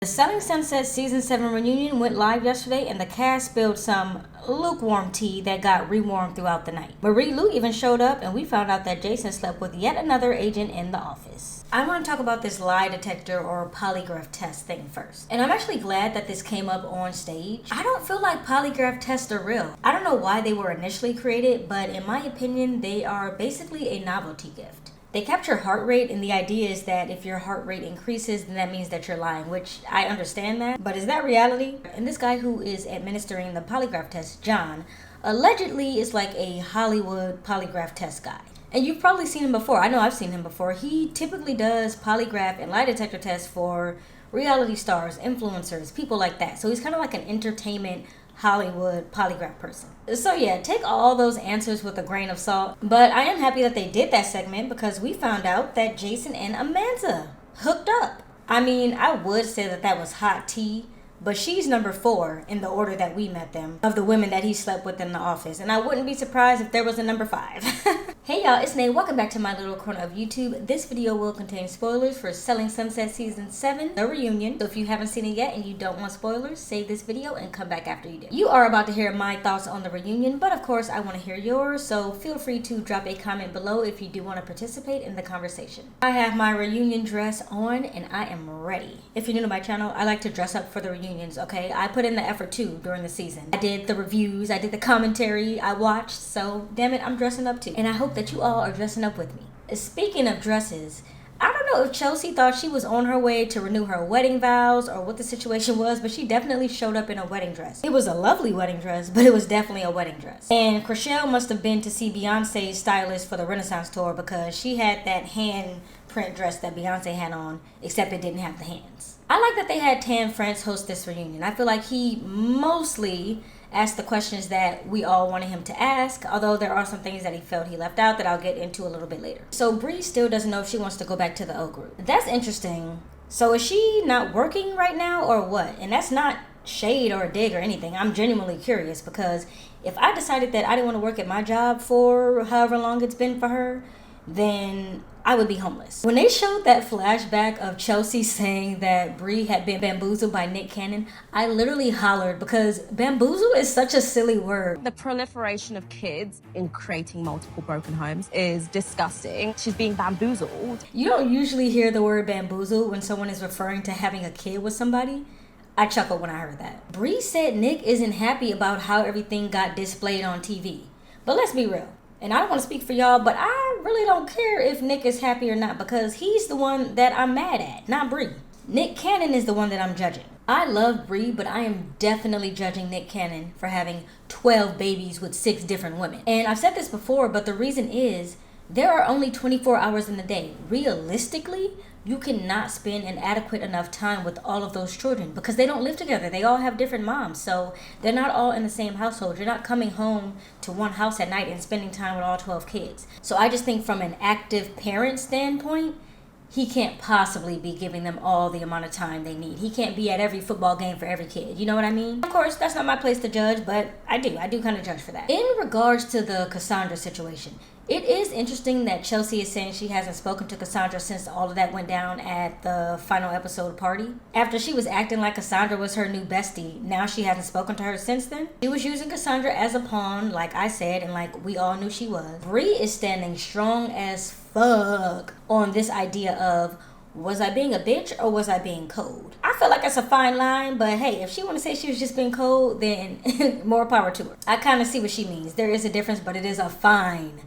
The Selling Sunset Season 7 reunion went live yesterday, and the cast spilled some lukewarm tea that got rewarmed throughout the night. Marie Lou even showed up, and we found out that Jason slept with yet another agent in the office. I want to talk about this lie detector or polygraph test thing first. And I'm actually glad that this came up on stage. I don't feel like polygraph tests are real. I don't know why they were initially created, but in my opinion, they are basically a novelty gift. They capture heart rate, and the idea is that if your heart rate increases, then that means that you're lying, which I understand that. But is that reality? And this guy who is administering the polygraph test, John, allegedly is like a Hollywood polygraph test guy. And you've probably seen him before. I know I've seen him before. He typically does polygraph and lie detector tests for reality stars, influencers, people like that. So he's kind of like an entertainment Hollywood polygraph person. So yeah, take all those answers with a grain of salt. But I am happy that they did that segment because we found out that Jason and Amanza hooked up. I mean, I would say that that was hot tea, but she's number 4 in the order that we met them of the women that he slept with in the office. And I wouldn't be surprised if there was a number 5. Hey y'all, it's Nate. Welcome back to my little corner of YouTube. This video will contain spoilers for Selling Sunset Season 7, the reunion. So if you haven't seen it yet and you don't want spoilers, save this video and come back after you do. You are about to hear my thoughts on the reunion, but of course I want to hear yours, so feel free to drop a comment below if you do want to participate in the conversation. I have my reunion dress on and I am ready. If you're new to my channel, I like to dress up for the reunions, okay? I put in the effort too during the season. I did the reviews, I did the commentary, I watched, so damn it, I'm dressing up too. And I hope that you all are dressing up with me. Speaking of dresses, I don't know if Chelsea thought she was on her way to renew her wedding vows or what the situation was, but she definitely showed up in a wedding dress. It was a lovely wedding dress, but it was definitely a wedding dress. And Chrishelle must have been to see Beyonce's stylist for the Renaissance tour because she had that hand print dress that Beyonce had on, except it didn't have the hands. I like that they had Tan France host this reunion. I feel like he mostly asked the questions that we all wanted him to ask, although there are some things that he felt he left out that I'll get into a little bit later. So Bre still doesn't know if she wants to go back to the O group. That's interesting. So is she not working right now or what? And that's not shade or a dig or anything. I'm genuinely curious because if I decided that I didn't want to work at my job for however long it's been for her, then I would be homeless. When they showed that flashback of Chelsea saying that Bre had been bamboozled by Nick Cannon, I literally hollered because bamboozle is such a silly word. The proliferation of kids in creating multiple broken homes is disgusting. She's being bamboozled. You don't usually hear the word bamboozle when someone is referring to having a kid with somebody. I chuckled when I heard that. Bre said Nick isn't happy about how everything got displayed on TV. But let's be real. And I don't want to speak for y'all, but I really don't care if Nick is happy or not because he's the one that I'm mad at, not Bre. Nick Cannon is the one that I'm judging. I love Bre, but I am definitely judging Nick Cannon for having 12 babies with 6 different women. And I've said this before, but the reason is there are only 24 hours in the day. Realistically, you cannot spend an adequate enough time with all of those children because they don't live together. They all have different moms, so they're not all in the same household. You're not coming home to one house at night and spending time with all 12 kids. So I just think from an active parent standpoint, he can't possibly be giving them all the amount of time they need. He can't be at every football game for every kid. You know what I mean? Of course, that's not my place to judge, but I do kind of judge for that. In regards to the Cassandra situation, it is interesting that Chelsea is saying she hasn't spoken to Cassandra since all of that went down at the final episode party. After she was acting like Cassandra was her new bestie, now she hasn't spoken to her since then. She was using Cassandra as a pawn, like I said, and like we all knew she was. Bre is standing strong as fuck on this idea of, was I being a bitch or was I being cold? I feel like that's a fine line, but hey, if she want to say she was just being cold, then more power to her. I kind of see what she means. There is a difference, but it is a fine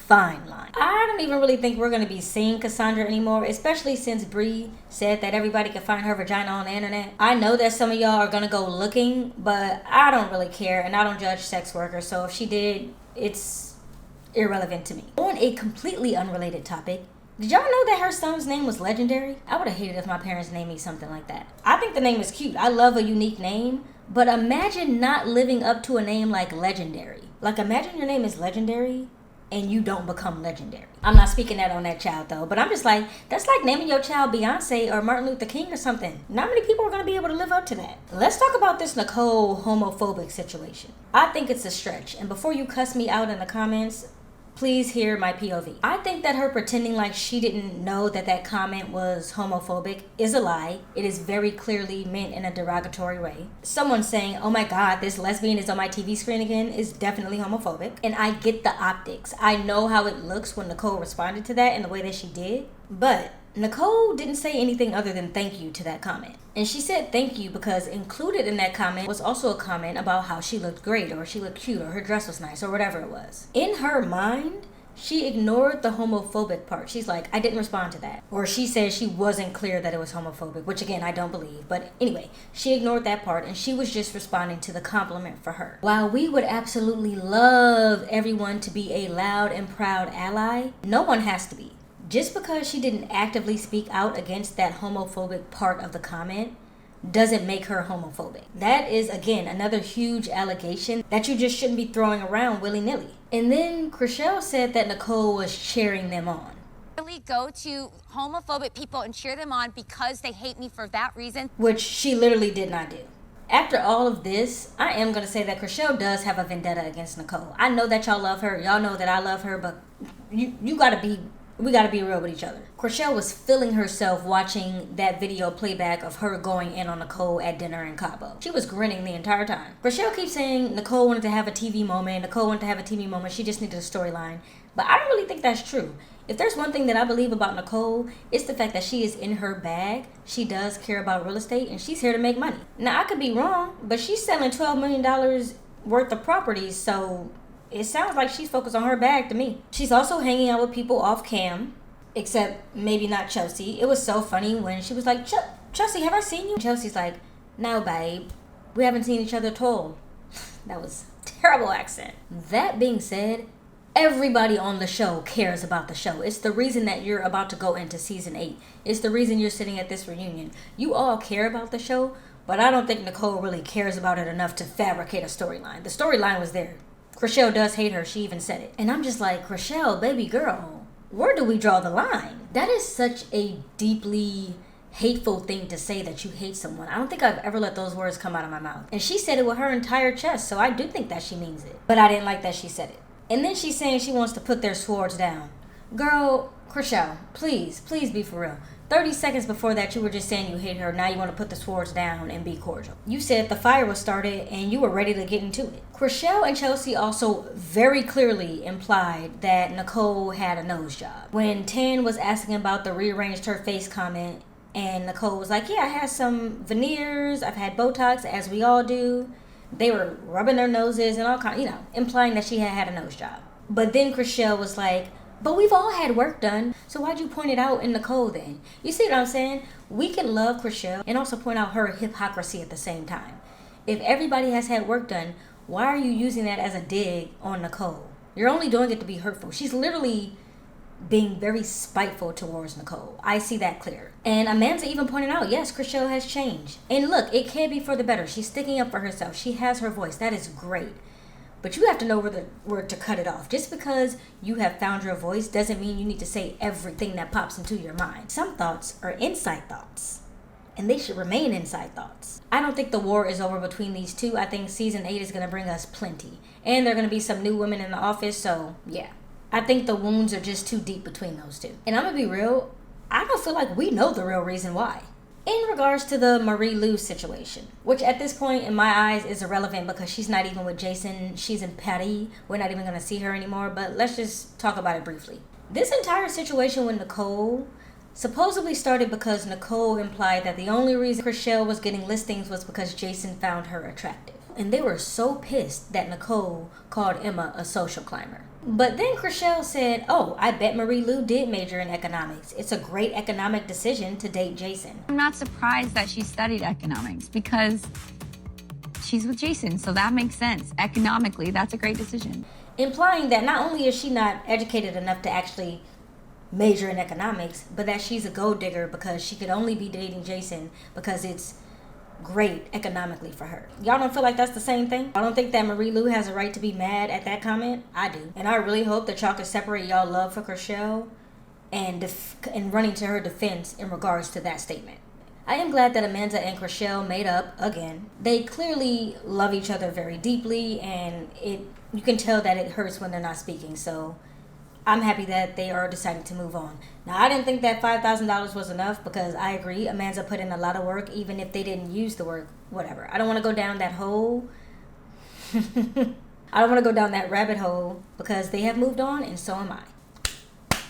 line. I don't even really think we're going to be seeing Cassandra anymore, especially since Bre said that everybody can find her vagina on the internet. I know that some of y'all are going to go looking, but I don't really care, and I don't judge sex workers, so if she did, it's irrelevant to me. On a completely unrelated topic, did y'all know that her son's name was Legendary? I would have hated if my parents named me something like that. I think the name is cute. I love a unique name, but imagine not living up to a name like Legendary. Like, imagine your name is Legendary and you don't become legendary. I'm not speaking that on that child though, but I'm just like, that's like naming your child Beyonce or Martin Luther King or something. Not many people are going to be able to live up to that. Let's talk about this Nicole homophobic situation. I think it's a stretch, and before you cuss me out in the comments, Please hear my POV. I think that her pretending like she didn't know that that comment was homophobic is a lie. It is very clearly meant in a derogatory way. Someone saying, oh my god, this lesbian is on my TV screen again is definitely homophobic. And I get the optics. I know how it looks when Nicole responded to that in the way that she did. But Nicole didn't say anything other than thank you to that comment. And she said thank you because included in that comment was also a comment about how she looked great or she looked cute or her dress was nice or whatever it was. In her mind, she ignored the homophobic part. She's like, I didn't respond to that. Or she said she wasn't clear that it was homophobic, which again, I don't believe. But anyway, she ignored that part and she was just responding to the compliment for her. While we would absolutely love everyone to be a loud and proud ally, no one has to be. Just because she didn't actively speak out against that homophobic part of the comment doesn't make her homophobic. That is, again, another huge allegation that you just shouldn't be throwing around willy-nilly. And then Chrishelle said that Nicole was cheering them on. Really go to homophobic people and cheer them on because they hate me for that reason. Which she literally did not do. After all of this, I am going to say that Chrishelle does have a vendetta against Nicole. I know that y'all love her. Y'all know that I love her, but we gotta be real with each other. Chrishelle was feeling herself watching that video playback of her going in on Nicole at dinner in Cabo. She was grinning the entire time. Chrishelle keeps saying Nicole wanted to have a TV moment. She just needed a storyline. But I don't really think that's true. If there's one thing that I believe about Nicole, it's the fact that she is in her bag. She does care about real estate and she's here to make money. Now, I could be wrong, but she's selling $12 million worth of properties, so it sounds like she's focused on her bag to me. She's also hanging out with people off cam, except maybe not Chelsea. It was so funny when she was like, Chelsea, have I seen you? Chelsea's like, no, babe. We haven't seen each other at all. That was a terrible accent. That being said, everybody on the show cares about the show. It's the reason that you're about to go into season 8. It's the reason you're sitting at this reunion. You all care about the show, but I don't think Nicole really cares about it enough to fabricate a storyline. The storyline was there. Chrishelle does hate her. She even said it. And I'm just like, Chrishelle, baby girl, where do we draw the line? That is such a deeply hateful thing to say, that you hate someone. I don't think I've ever let those words come out of my mouth. And she said it with her entire chest, so I do think that she means it. But I didn't like that she said it. And then she's saying she wants to put their swords down. Girl, Chrishelle, please be for real. 30 seconds before that, you were just saying you hate her. Now you want to put the swords down and be cordial. You said the fire was started and you were ready to get into it. Chrishelle and Chelsea also very clearly implied that Nicole had a nose job. When Tan was asking about the rearranged her face comment, and Nicole was like, yeah, I had some veneers, I've had Botox, as we all do. They were rubbing their noses and all kinds, implying that she had a nose job. But then Chrishelle was like, but we've all had work done, so why'd you point it out in Nicole then? You see what I'm saying? We can love Chrishelle and also point out her hypocrisy at the same time. If everybody has had work done, why are you using that as a dig on Nicole? You're only doing it to be hurtful. She's literally being very spiteful towards Nicole. I see that clear. And amanza even pointed out, yes, Chrishelle has changed. And look, it can be for the better. She's sticking up for herself. She has her voice. That is great. But you have to know where to cut it off. Just because you have found your voice doesn't mean you need to say everything that pops into your mind. Some thoughts are inside thoughts, and they should remain inside thoughts. I don't think the war is over between these two. I think season 8 is going to bring us plenty. And there are going to be some new women in the office, so yeah. I think the wounds are just too deep between those two. And I'm going to be real, I don't feel like we know the real reason why. In regards to the Marie Lou situation, which at this point in my eyes is irrelevant because she's not even with Jason, she's in Paris, we're not even going to see her anymore, but let's just talk about it briefly. This entire situation with Nicole supposedly started because Nicole implied that the only reason Chrishelle was getting listings was because Jason found her attractive. And they were so pissed that Nicole called Emma a social climber. But then Chrishelle said, oh, I bet Marie Lou did major in economics. It's a great economic decision to date Jason. I'm not surprised that she studied economics because she's with Jason, so that makes sense. Economically, that's a great decision. Implying that not only is she not educated enough to actually major in economics, but that she's a gold digger because she could only be dating Jason because it's great economically for her. Y'all don't feel like that's the same thing? I don't think that Marie Lou has a right to be mad at that comment. I do. And I really hope that y'all can separate y'all love for Chrishelle and running to her defense in regards to that statement. I am glad that Amanza and Chrishelle made up again. They clearly love each other very deeply, and you can tell that it hurts when they're not speaking. So I'm happy that they are deciding to move on. Now, I didn't think that $5,000 was enough because I agree, Amanza put in a lot of work, even if they didn't use the work, whatever. I don't want to go down that hole. I don't want to go down that rabbit hole because they have moved on and so am I.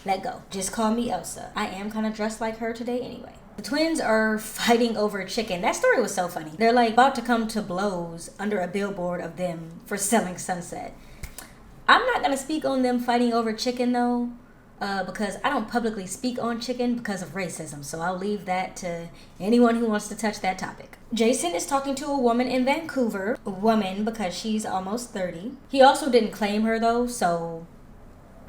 Let go. Just call me Elsa. I am kind of dressed like her today anyway. The twins are fighting over chicken. That story was so funny. They're like about to come to blows under a billboard of them for selling Sunset. I'm not going to speak on them fighting over chicken though, because I don't publicly speak on chicken because of racism. So I'll leave that to anyone who wants to touch that topic. Jason is talking to a woman in Vancouver. A woman because she's almost 30. He also didn't claim her though, so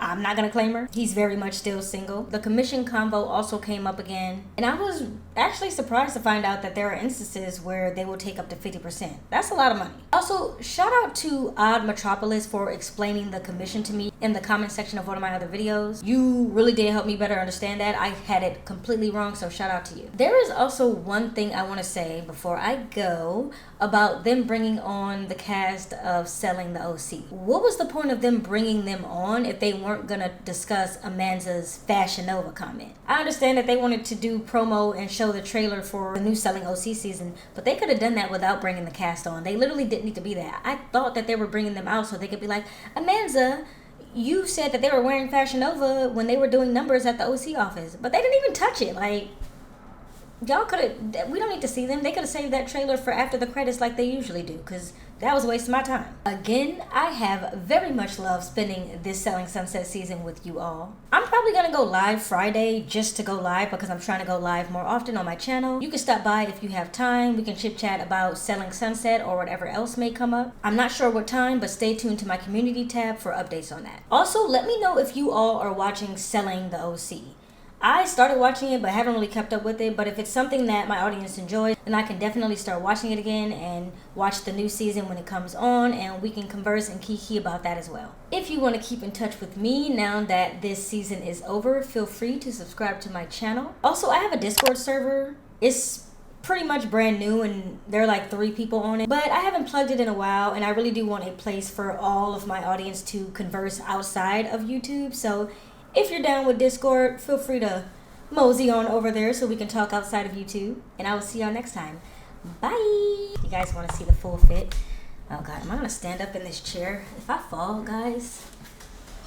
I'm not gonna claim her. He's very much still single. The commission convo also came up again, and I was actually surprised to find out that there are instances where they will take up to 50%. That's a lot of money. Also, shout out to Odd Metropolis for explaining the commission to me in the comment section of one of my other videos. You really did help me better understand that. I had it completely wrong, so shout out to you. There is also one thing I want to say before I go about them bringing on the cast of Selling the OC. What was the point of them bringing them on if they weren't gonna discuss Amanza's Fashion Nova comment? I understand that they wanted to do promo and show the trailer for the new Selling OC season, but they could have done that without bringing the cast on. They literally didn't need to be there. I thought that they were bringing them out so they could be like, Amanza, you said that they were wearing Fashion Nova when they were doing numbers at the OC office, but they didn't even touch it. Like, y'all could have, we don't need to see them. They could have saved that trailer for after the credits like they usually do, because that was a waste of my time. Again, I have very much loved spending this Selling Sunset season with you all. I'm probably going to go live Friday just to go live because I'm trying to go live more often on my channel. You can stop by if you have time. We can chit chat about Selling Sunset or whatever else may come up. I'm not sure what time, but stay tuned to my community tab for updates on that. Also, let me know if you all are watching Selling the OC. I started watching it but haven't really kept up with it, but if it's something that my audience enjoys, then I can definitely start watching it again and watch the new season when it comes on, and we can converse and kiki about that as well. If you want to keep in touch with me now that this season is over, feel free to subscribe to my channel. Also, I have a Discord server. It's pretty much brand new and there are like 3 people on it, but I haven't plugged it in a while, and I really do want a place for all of my audience to converse outside of YouTube. So if you're down with Discord, feel free to mosey on over there so we can talk outside of YouTube. And I will see y'all next time. Bye. You guys want to see the full fit? Oh God, am I gonna stand up in this chair? If I fall, guys.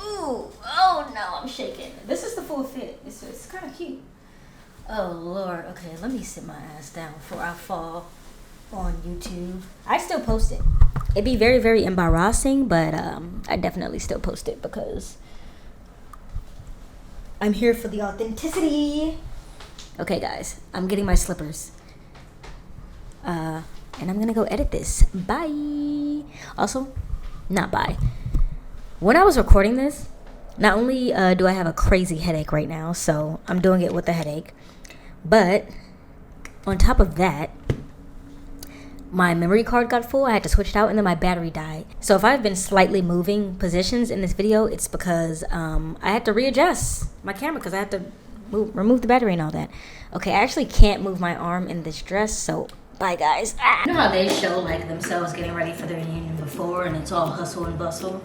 Ooh, oh no, I'm shaking. This is the full fit. It's kind of cute. Oh Lord. Okay, let me sit my ass down before I fall on YouTube. I still post it. It'd be very, very embarrassing, but I definitely still post it because I'm here for the authenticity. Okay, guys, I'm getting my slippers. And I'm gonna go edit this. Bye. Also, not bye. When I was recording this, not only do I have a crazy headache right now, so I'm doing it with a headache, but on top of that, my memory card got full. I had to switch it out, and then my battery died. So if I've been slightly moving positions in this video, it's because I had to readjust my camera because I had to remove the battery and all that. Okay, I actually can't move my arm in this dress, so bye guys. Ah. You know how they show like themselves getting ready for their reunion before and it's all hustle and bustle?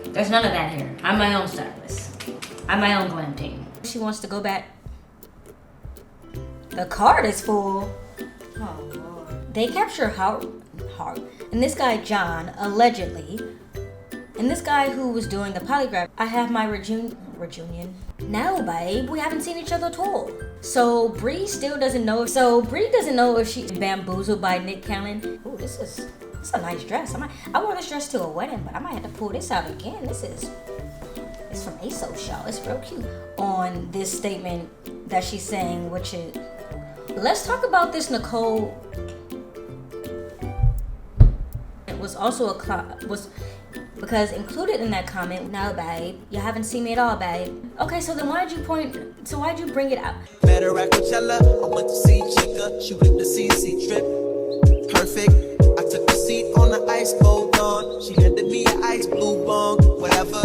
There's none of that here. I'm my own stylist. I'm my own glam team. She wants to go back. The card is full. Oh Lord. They capture Hart and this guy John allegedly, and this guy who was doing the polygraph. I have my reunion. No, babe, we haven't seen each other at all. So Bre still doesn't know. So Bre doesn't know if she's bamboozled by Nick Cannon. Ooh, it's a nice dress. I wore this dress to a wedding, but I might have to pull this out again. It's from ASOS, y'all. It's real cute. On this statement that she's saying, which is, let's talk about this Nicole. It was also because included in that comment, no babe, you haven't seen me at all, babe. Okay, so then why'd you bring it up? Better at Coachella, I went to see Chica, she went to CC trip. Perfect, I took a seat on the ice, cold on. She handed me an ice blue bong, whatever.